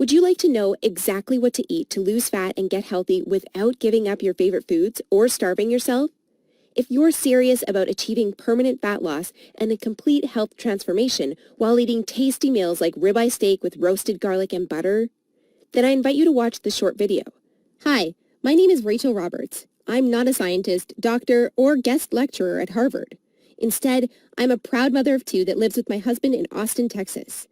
Would you like to know exactly what to eat to lose fat and get healthy without giving up your favorite foods or starving yourself? If you're serious about achieving permanent fat loss and a complete health transformation while eating tasty meals like ribeye steak with roasted garlic and butter, then I invite you to watch this short video. Hi, my name is Rachel Roberts. I'm not a scientist, doctor, or guest lecturer at Harvard. Instead, I'm a proud mother of two that lives with my husband in Austin, Texas.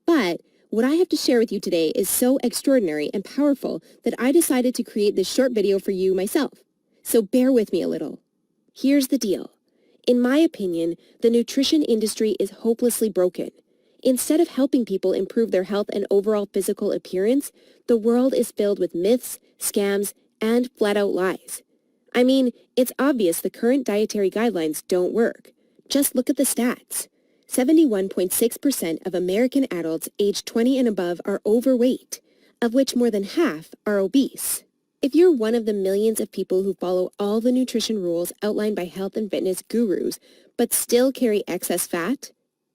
But what I have to share with you today is so extraordinary and powerful that I decided to create this short video for you myself. So bear with me a little. Here's the deal. In my opinion, the nutrition industry is hopelessly broken. Instead of helping people improve their health and overall physical appearance, the world is filled with myths, scams, and flat-out lies. I mean, it's obvious the current dietary guidelines don't work. Just look at the stats. 71.6% of American adults aged 20 and above are overweight, of which more than half are obese. If you're one of the millions of people who follow all the nutrition rules outlined by health and fitness gurus, but still carry excess fat,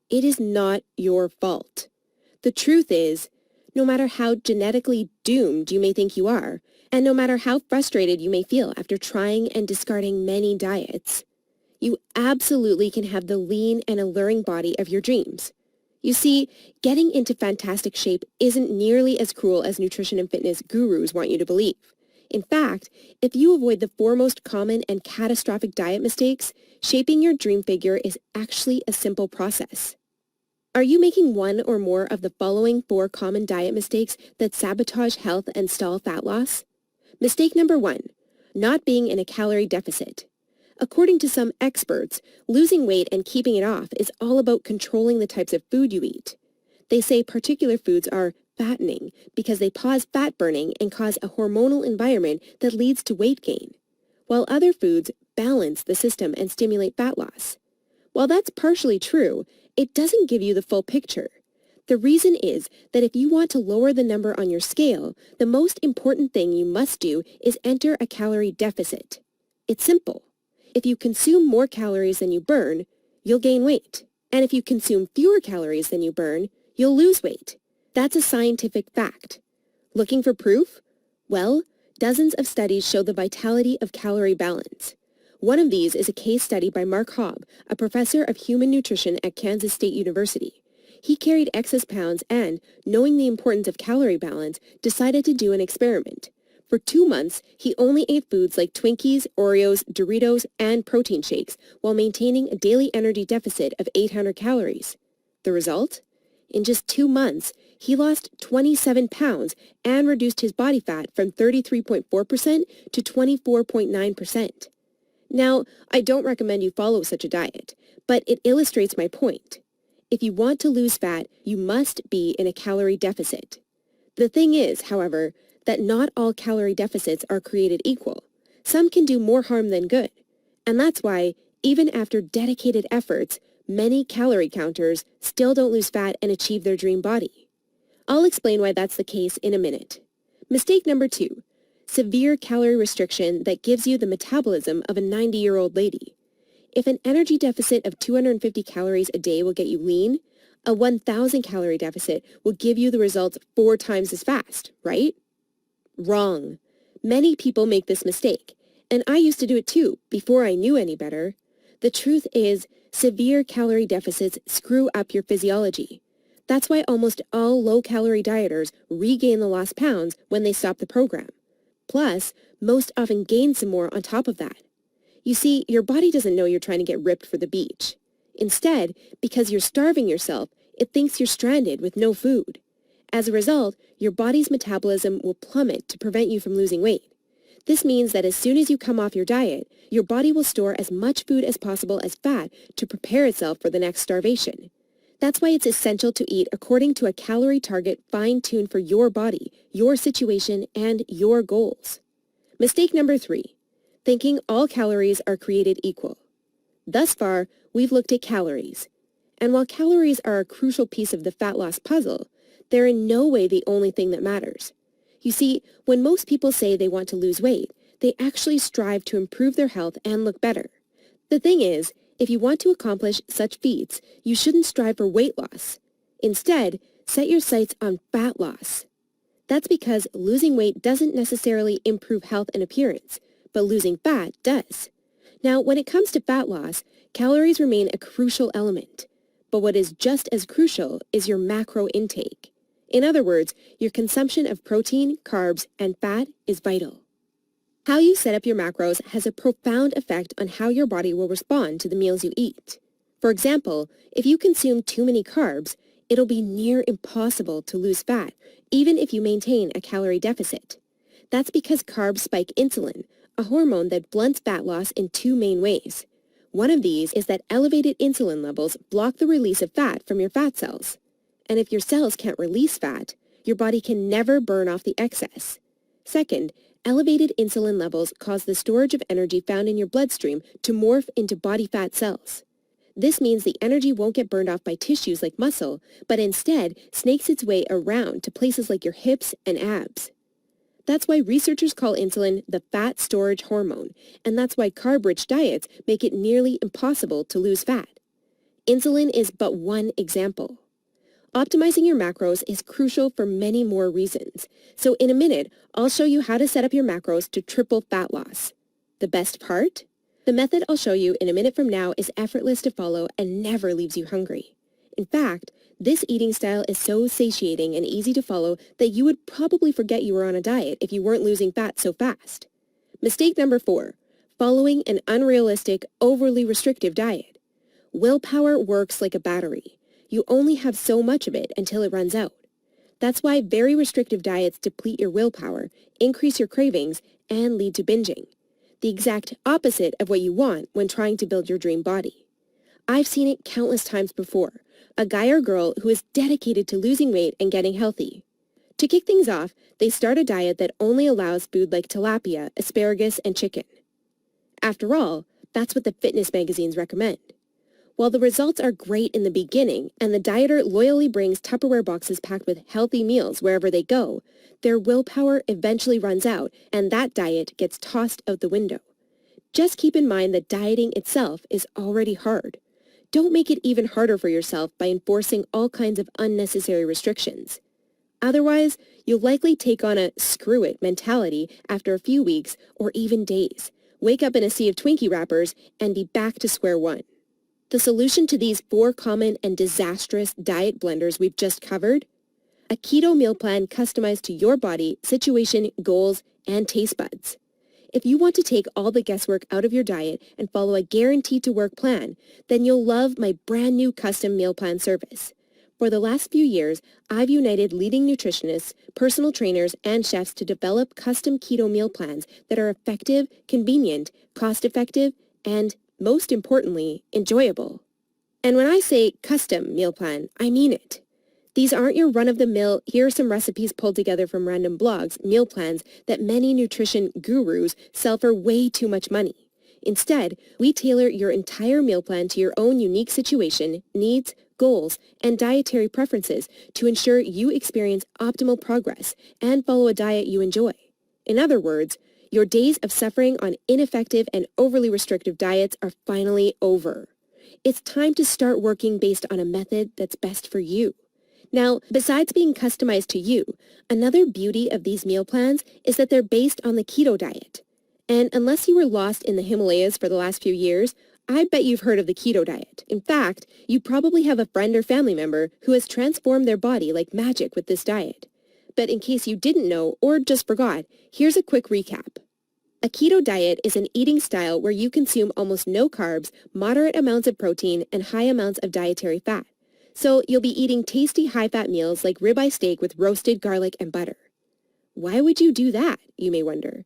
it is not your fault. The truth is, no matter how genetically doomed you may think you are, and no matter how frustrated you may feel after trying and discarding many diets, you absolutely can have the lean and alluring body of your dreams. You see, getting into fantastic shape isn't nearly as cruel as nutrition and fitness gurus want you to believe. In fact, if you avoid the four most common and catastrophic diet mistakes, shaping your dream figure is actually a simple process. Are you making one or more of the following four common diet mistakes that sabotage health and stall fat loss? Mistake number 1, not being in a calorie deficit. According to some experts, losing weight and keeping it off is all about controlling the types of food you eat. They say particular foods are fattening because they pause fat burning and cause a hormonal environment that leads to weight gain, while other foods balance the system and stimulate fat loss. While that's partially true, it doesn't give you the full picture. The reason is that if you want to lower the number on your scale, the most important thing you must do is enter a calorie deficit. It's simple. If you consume more calories than you burn, you'll gain weight. And if you consume fewer calories than you burn, you'll lose weight. That's a scientific fact. Looking for proof? Well, dozens of studies show the vitality of calorie balance. One of these is a case study by Mark Hobb, a professor of human nutrition at Kansas State University. He carried excess pounds and, knowing the importance of calorie balance, decided to do an experiment. For 2 months, he only ate foods like Twinkies, Oreos, Doritos, and protein shakes while maintaining a daily energy deficit of 800 calories. The result? In just 2 months, he lost 27 pounds and reduced his body fat from 33.4% to 24.9%. Now, I don't recommend you follow such a diet, but it illustrates my point. If you want to lose fat, you must be in a calorie deficit. The thing is, however, that not all calorie deficits are created equal. Some can do more harm than good. And that's why, even after dedicated efforts, many calorie counters still don't lose fat and achieve their dream body. I'll explain why that's the case in a minute. Mistake number 2, severe calorie restriction that gives you the metabolism of a 90-year-old lady. If an energy deficit of 250 calories a day will get you lean, a 1,000 calorie deficit will give you the results 4 times as fast, right? Wrong. Many people make this mistake, and I used to do it too, before I knew any better. The truth is, severe calorie deficits screw up your physiology. That's why almost all low-calorie dieters regain the lost pounds when they stop the program. Plus, most often gain some more on top of that. You see, your body doesn't know you're trying to get ripped for the beach. Instead, because you're starving yourself, it thinks you're stranded with no food. As a result, your body's metabolism will plummet to prevent you from losing weight. This means that as soon as you come off your diet, your body will store as much food as possible as fat to prepare itself for the next starvation. That's why it's essential to eat according to a calorie target fine-tuned for your body, your situation, and your goals. Mistake number 3, thinking all calories are created equal. Thus far, we've looked at calories. And while calories are a crucial piece of the fat loss puzzle, they're in no way the only thing that matters. You see, when most people say they want to lose weight, they actually strive to improve their health and look better. The thing is, if you want to accomplish such feats, you shouldn't strive for weight loss. Instead, set your sights on fat loss. That's because losing weight doesn't necessarily improve health and appearance, but losing fat does. Now, when it comes to fat loss, calories remain a crucial element. But what is just as crucial is your macro intake. In other words, your consumption of protein, carbs, and fat is vital. How you set up your macros has a profound effect on how your body will respond to the meals you eat. For example, if you consume too many carbs, it'll be near impossible to lose fat, even if you maintain a calorie deficit. That's because carbs spike insulin, a hormone that blunts fat loss in two main ways. One of these is that elevated insulin levels block the release of fat from your fat cells. And if your cells can't release fat, your body can never burn off the excess. Second, elevated insulin levels cause the storage of energy found in your bloodstream to morph into body fat cells. This means the energy won't get burned off by tissues like muscle, but instead snakes its way around to places like your hips and abs. That's why researchers call insulin the fat storage hormone, and that's why carb-rich diets make it nearly impossible to lose fat. Insulin is but one example. Optimizing your macros is crucial for many more reasons. So in a minute, I'll show you how to set up your macros to triple fat loss. The best part? The method I'll show you in a minute from now is effortless to follow and never leaves you hungry. In fact, this eating style is so satiating and easy to follow that you would probably forget you were on a diet if you weren't losing fat so fast. Mistake number 4, following an unrealistic, overly restrictive diet. Willpower works like a battery. You only have so much of it until it runs out. That's why very restrictive diets deplete your willpower, increase your cravings, and lead to binging. The exact opposite of what you want when trying to build your dream body. I've seen it countless times before. A guy or girl who is dedicated to losing weight and getting healthy. To kick things off, they start a diet that only allows food like tilapia, asparagus, and chicken. After all, that's what the fitness magazines recommend. While the results are great in the beginning, and the dieter loyally brings Tupperware boxes packed with healthy meals wherever they go, their willpower eventually runs out, and that diet gets tossed out the window. Just keep in mind that dieting itself is already hard. Don't make it even harder for yourself by enforcing all kinds of unnecessary restrictions. Otherwise, you'll likely take on a screw it mentality after a few weeks or even days, wake up in a sea of Twinkie wrappers, and be back to square one. The solution to these 4 common and disastrous diet blunders we've just covered? A keto meal plan customized to your body, situation, goals, and taste buds. If you want to take all the guesswork out of your diet and follow a guaranteed-to-work plan, then you'll love my brand new custom meal plan service. For the last few years, I've united leading nutritionists, personal trainers, and chefs to develop custom keto meal plans that are effective, convenient, cost-effective, and, most importantly, enjoyable. And when I say custom meal plan, I mean it. These aren't your run-of-the-mill, here are some recipes pulled together from random blogs, meal plans that many nutrition gurus sell for way too much money. Instead, we tailor your entire meal plan to your own unique situation, needs, goals, and dietary preferences to ensure you experience optimal progress and follow a diet you enjoy. In other words, your days of suffering on ineffective and overly restrictive diets are finally over. It's time to start working based on a method that's best for you. Now, besides being customized to you, another beauty of these meal plans is that they're based on the keto diet. And unless you were lost in the Himalayas for the last few years, I bet you've heard of the keto diet. In fact, you probably have a friend or family member who has transformed their body like magic with this diet. But in case you didn't know or just forgot, here's a quick recap. A keto diet is an eating style where you consume almost no carbs, moderate amounts of protein, and high amounts of dietary fat. So you'll be eating tasty high-fat meals like ribeye steak with roasted garlic and butter. Why would you do that, you may wonder?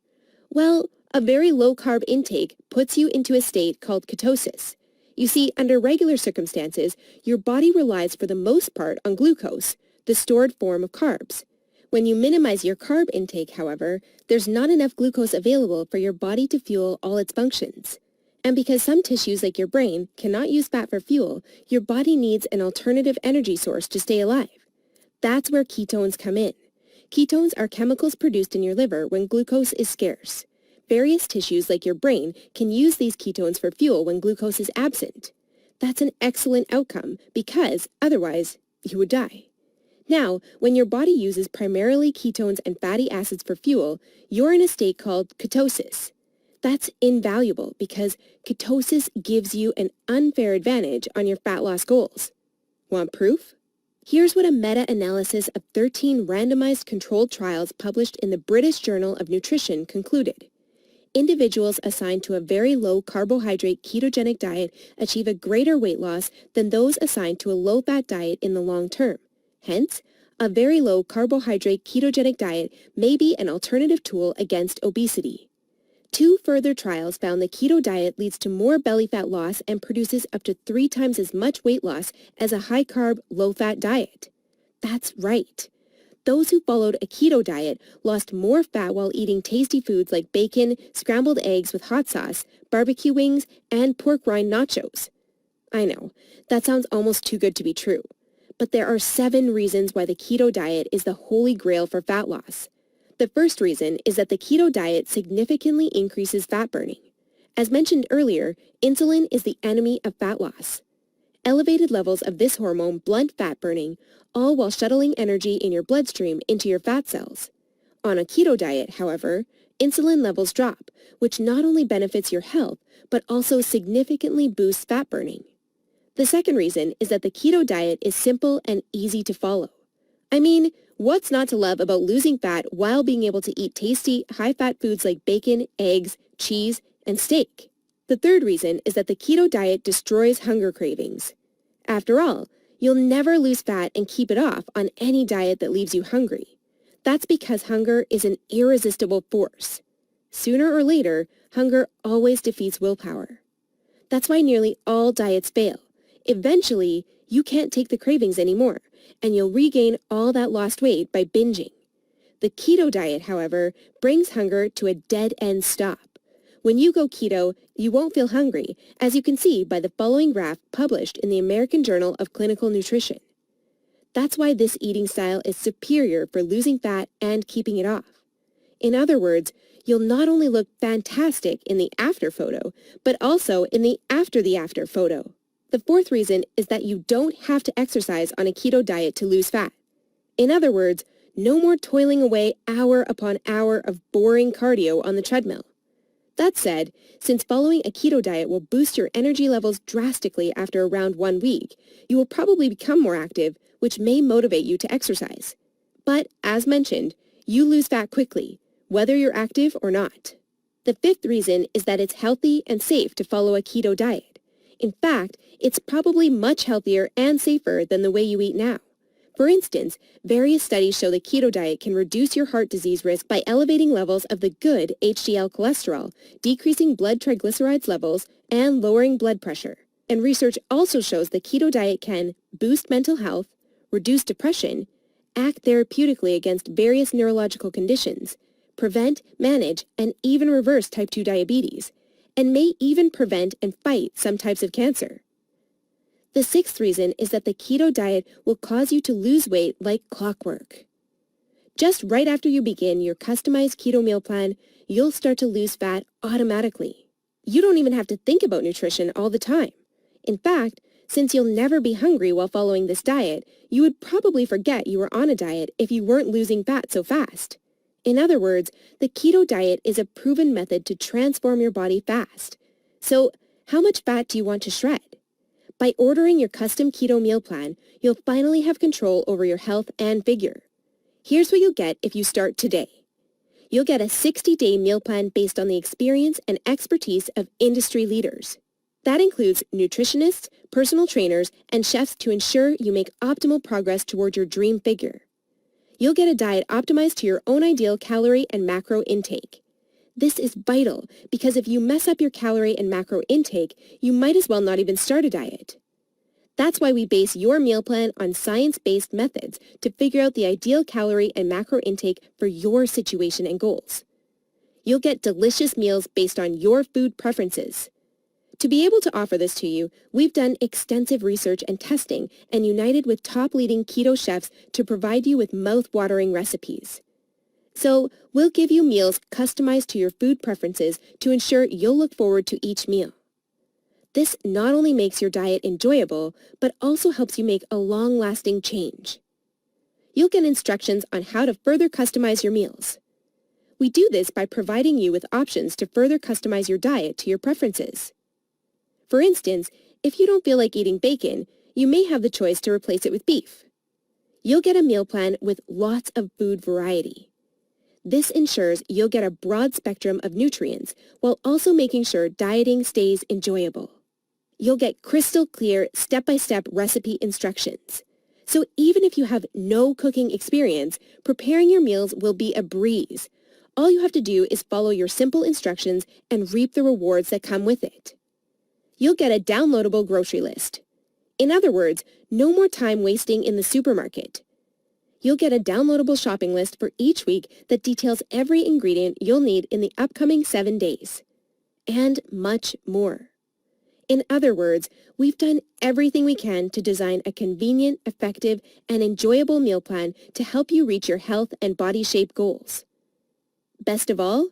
Well, a very low-carb intake puts you into a state called ketosis. You see, under regular circumstances, your body relies for the most part on glucose, the stored form of carbs. When you minimize your carb intake, however, there's not enough glucose available for your body to fuel all its functions. And because some tissues like your brain cannot use fat for fuel, your body needs an alternative energy source to stay alive. That's where ketones come in. Ketones are chemicals produced in your liver when glucose is scarce. Various tissues like your brain can use these ketones for fuel when glucose is absent. That's an excellent outcome because, otherwise, you would die. Now, when your body uses primarily ketones and fatty acids for fuel, you're in a state called ketosis. That's invaluable because ketosis gives you an unfair advantage on your fat loss goals. Want proof? Here's what a meta-analysis of 13 randomized controlled trials published in the British Journal of Nutrition concluded. Individuals assigned to a very low carbohydrate ketogenic diet achieve a greater weight loss than those assigned to a low-fat diet in the long term. Hence, a very low carbohydrate ketogenic diet may be an alternative tool against obesity. 2 further trials found the keto diet leads to more belly fat loss and produces up to 3 times as much weight loss as a high-carb, low-fat diet. That's right. Those who followed a keto diet lost more fat while eating tasty foods like bacon, scrambled eggs with hot sauce, barbecue wings, and pork rind nachos. I know, that sounds almost too good to be true. But there are 7 reasons why the keto diet is the holy grail for fat loss. The first reason is that the keto diet significantly increases fat burning. As mentioned earlier, insulin is the enemy of fat loss. Elevated levels of this hormone blunt fat burning, all while shuttling energy in your bloodstream into your fat cells. On a keto diet, however, insulin levels drop, which not only benefits your health, but also significantly boosts fat burning. The second reason is that the keto diet is simple and easy to follow. I mean, what's not to love about losing fat while being able to eat tasty, high-fat foods like bacon, eggs, cheese, and steak? The third reason is that the keto diet destroys hunger cravings. After all, you'll never lose fat and keep it off on any diet that leaves you hungry. That's because hunger is an irresistible force. Sooner or later, hunger always defeats willpower. That's why nearly all diets fail. Eventually, you can't take the cravings anymore, and you'll regain all that lost weight by binging. The keto diet, however, brings hunger to a dead-end stop. When you go keto, you won't feel hungry, as you can see by the following graph published in the American Journal of Clinical Nutrition. That's why this eating style is superior for losing fat and keeping it off. In other words, you'll not only look fantastic in the after photo, but also in the after photo. The fourth reason is that you don't have to exercise on a keto diet to lose fat. In other words, no more toiling away hour upon hour of boring cardio on the treadmill. That said, since following a keto diet will boost your energy levels drastically after around 1 week, you will probably become more active, which may motivate you to exercise. But, as mentioned, you lose fat quickly, whether you're active or not. The fifth reason is that it's healthy and safe to follow a keto diet. In fact, it's probably much healthier and safer than the way you eat now. For instance, various studies show the keto diet can reduce your heart disease risk by elevating levels of the good HDL cholesterol, decreasing blood triglycerides levels, and lowering blood pressure. And research also shows the keto diet can boost mental health, reduce depression, act therapeutically against various neurological conditions, prevent, manage, and even reverse type 2 diabetes, and may even prevent and fight some types of cancer. The sixth reason is that the keto diet will cause you to lose weight like clockwork. Just right after you begin your customized keto meal plan, you'll start to lose fat automatically. You don't even have to think about nutrition all the time. In fact, since you'll never be hungry while following this diet, you would probably forget you were on a diet if you weren't losing fat so fast. In other words, the keto diet is a proven method to transform your body fast. So, how much fat do you want to shred? By ordering your custom keto meal plan, you'll finally have control over your health and figure. Here's what you'll get if you start today. You'll get a 60-day meal plan based on the experience and expertise of industry leaders. That includes nutritionists, personal trainers, and chefs to ensure you make optimal progress toward your dream figure. You'll get a diet optimized to your own ideal calorie and macro intake. This is vital because if you mess up your calorie and macro intake, you might as well not even start a diet. That's why we base your meal plan on science-based methods to figure out the ideal calorie and macro intake for your situation and goals. You'll get delicious meals based on your food preferences. To be able to offer this to you, we've done extensive research and testing and united with top leading keto chefs to provide you with mouth-watering recipes. So, we'll give you meals customized to your food preferences to ensure you'll look forward to each meal. This not only makes your diet enjoyable, but also helps you make a long-lasting change. You'll get instructions on how to further customize your meals. We do this by providing you with options to further customize your diet to your preferences. For instance, if you don't feel like eating bacon, you may have the choice to replace it with beef. You'll get a meal plan with lots of food variety. This ensures you'll get a broad spectrum of nutrients while also making sure dieting stays enjoyable. You'll get crystal clear step-by-step recipe instructions. So even if you have no cooking experience, preparing your meals will be a breeze. All you have to do is follow your simple instructions and reap the rewards that come with it. You'll get a downloadable grocery list. In other words, no more time wasting in the supermarket. You'll get a downloadable shopping list for each week that details every ingredient you'll need in the upcoming 7 days. And much more. In other words, we've done everything we can to design a convenient, effective, and enjoyable meal plan to help you reach your health and body shape goals. Best of all,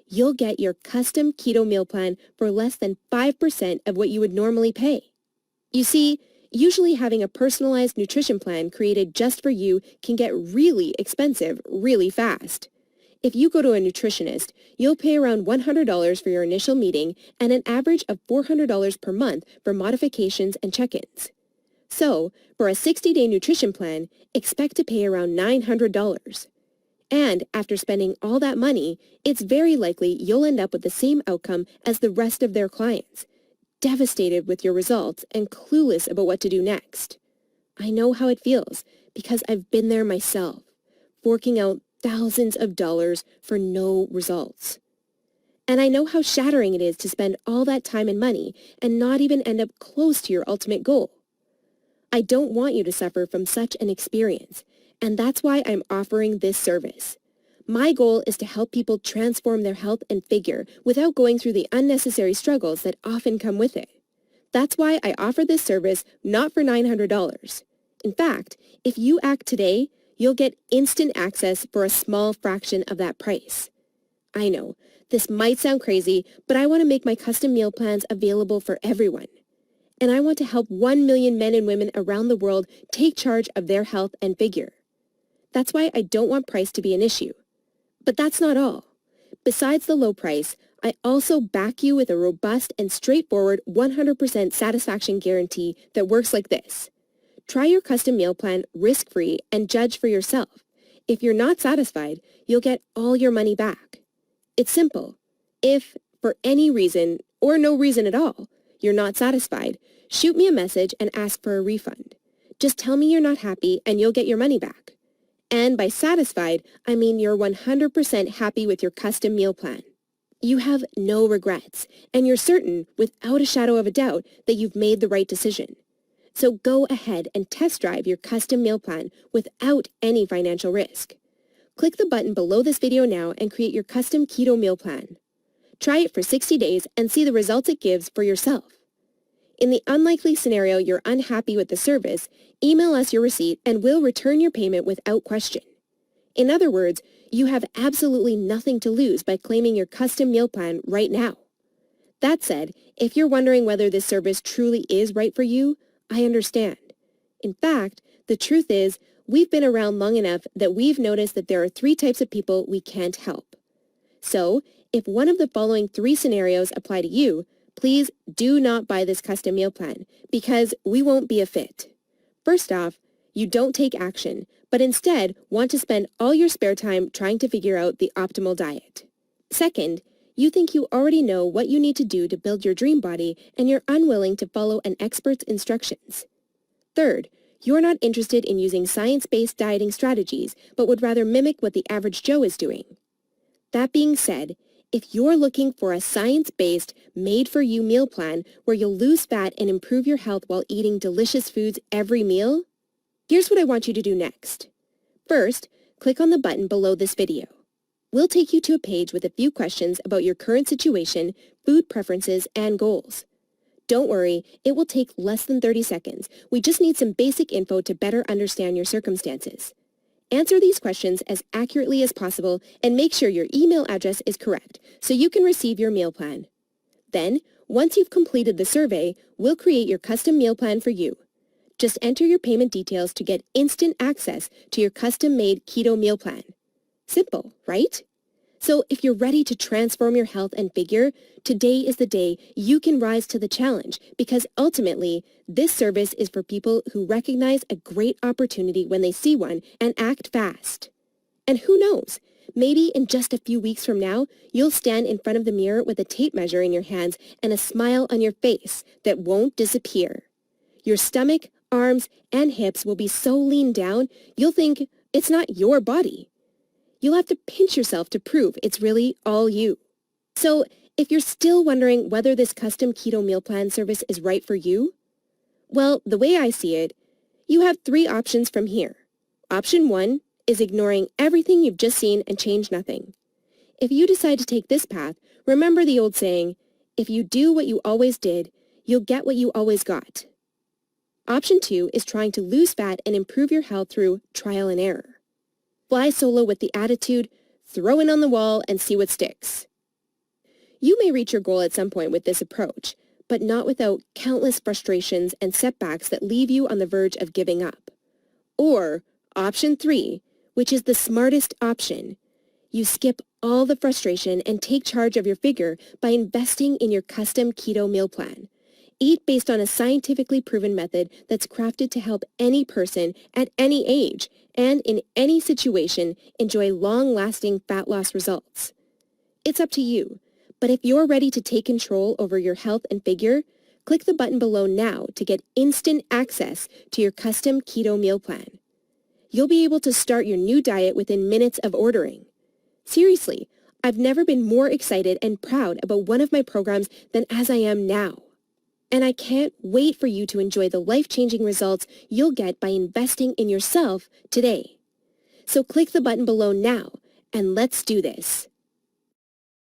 you'll get your custom keto meal plan for less than 5% of what you would normally pay. You see, usually having a personalized nutrition plan created just for you can get really expensive really fast. If you go to a nutritionist, you'll pay around $100 for your initial meeting and an average of $400 per month for modifications and check-ins. So, for a 60-day nutrition plan, expect to pay around $900. And after spending all that money, it's very likely you'll end up with the same outcome as the rest of their clients, devastated with your results and clueless about what to do next. I know how it feels because I've been there myself, forking out thousands of dollars for no results. And I know how shattering it is to spend all that time and money and not even end up close to your ultimate goal. I don't want you to suffer from such an experience, and that's why I'm offering this service. My goal is to help people transform their health and figure without going through the unnecessary struggles that often come with it. That's why I offer this service not for $900. In fact, if you act today, you'll get instant access for a small fraction of that price. I know, this might sound crazy, but I want to make my custom meal plans available for everyone. And I want to help 1 million men and women around the world take charge of their health and figure. That's why I don't want price to be an issue. But that's not all. Besides the low price, I also back you with a robust and straightforward 100% satisfaction guarantee that works like this. Try your custom meal plan risk-free and judge for yourself. If you're not satisfied, you'll get all your money back. It's simple. If, for any reason, or no reason at all, you're not satisfied, shoot me a message and ask for a refund. Just tell me you're not happy and you'll get your money back. And by satisfied, I mean you're 100% happy with your custom meal plan. You have no regrets, and you're certain, without a shadow of a doubt, that you've made the right decision. So go ahead and test drive your custom meal plan without any financial risk. Click the button below this video now and create your custom keto meal plan. Try it for 60 days and see the results it gives for yourself. In the unlikely scenario you're unhappy with the service, email us your receipt and we'll return your payment without question. In other words, you have absolutely nothing to lose by claiming your custom meal plan right now. That said, if you're wondering whether this service truly is right for you, I understand. In fact, the truth is, we've been around long enough that we've noticed that there are 3 types of people we can't help. So, if one of the following 3 scenarios apply to you, please do not buy this custom meal plan, because we won't be a fit. First off, you don't take action, but instead want to spend all your spare time trying to figure out the optimal diet. Second, you think you already know what you need to do to build your dream body and you're unwilling to follow an expert's instructions. Third, you're not interested in using science-based dieting strategies, but would rather mimic what the average Joe is doing. That being said, if you're looking for a science-based, made-for-you meal plan where you'll lose fat and improve your health while eating delicious foods every meal, here's what I want you to do next. First, click on the button below this video. We'll take you to a page with a few questions about your current situation, food preferences, and goals. Don't worry, it will take less than 30 seconds. We just need some basic info to better understand your circumstances. Answer these questions as accurately as possible and make sure your email address is correct so you can receive your meal plan. Then, once you've completed the survey, we'll create your custom meal plan for you. Just enter your payment details to get instant access to your custom-made keto meal plan. Simple, right? So if you're ready to transform your health and figure, today is the day you can rise to the challenge, because ultimately, this service is for people who recognize a great opportunity when they see one and act fast. And who knows, maybe in just a few weeks from now, you'll stand in front of the mirror with a tape measure in your hands and a smile on your face that won't disappear. Your stomach, arms, and hips will be so lean down, you'll think it's not your body. You'll have to pinch yourself to prove it's really all you. So, if you're still wondering whether this custom keto meal plan service is right for you, well, the way I see it, you have 3 options from here. Option 1 is ignoring everything you've just seen and change nothing. If you decide to take this path, remember the old saying, if you do what you always did, you'll get what you always got. Option 2 is trying to lose fat and improve your health through trial and error. Fly solo with the attitude, throw it on the wall and see what sticks. You may reach your goal at some point with this approach, but not without countless frustrations and setbacks that leave you on the verge of giving up. Or option 3, which is the smartest option. You skip all the frustration and take charge of your figure by investing in your custom keto meal plan. Eat based on a scientifically proven method that's crafted to help any person at any age and in any situation enjoy long-lasting fat loss results. It's up to you, but if you're ready to take control over your health and figure, click the button below now to get instant access to your custom keto meal plan. You'll be able to start your new diet within minutes of ordering. Seriously, I've never been more excited and proud about one of my programs than as I am now. And I can't wait for you to enjoy the life-changing results you'll get by investing in yourself today. So click the button below now, and let's do this.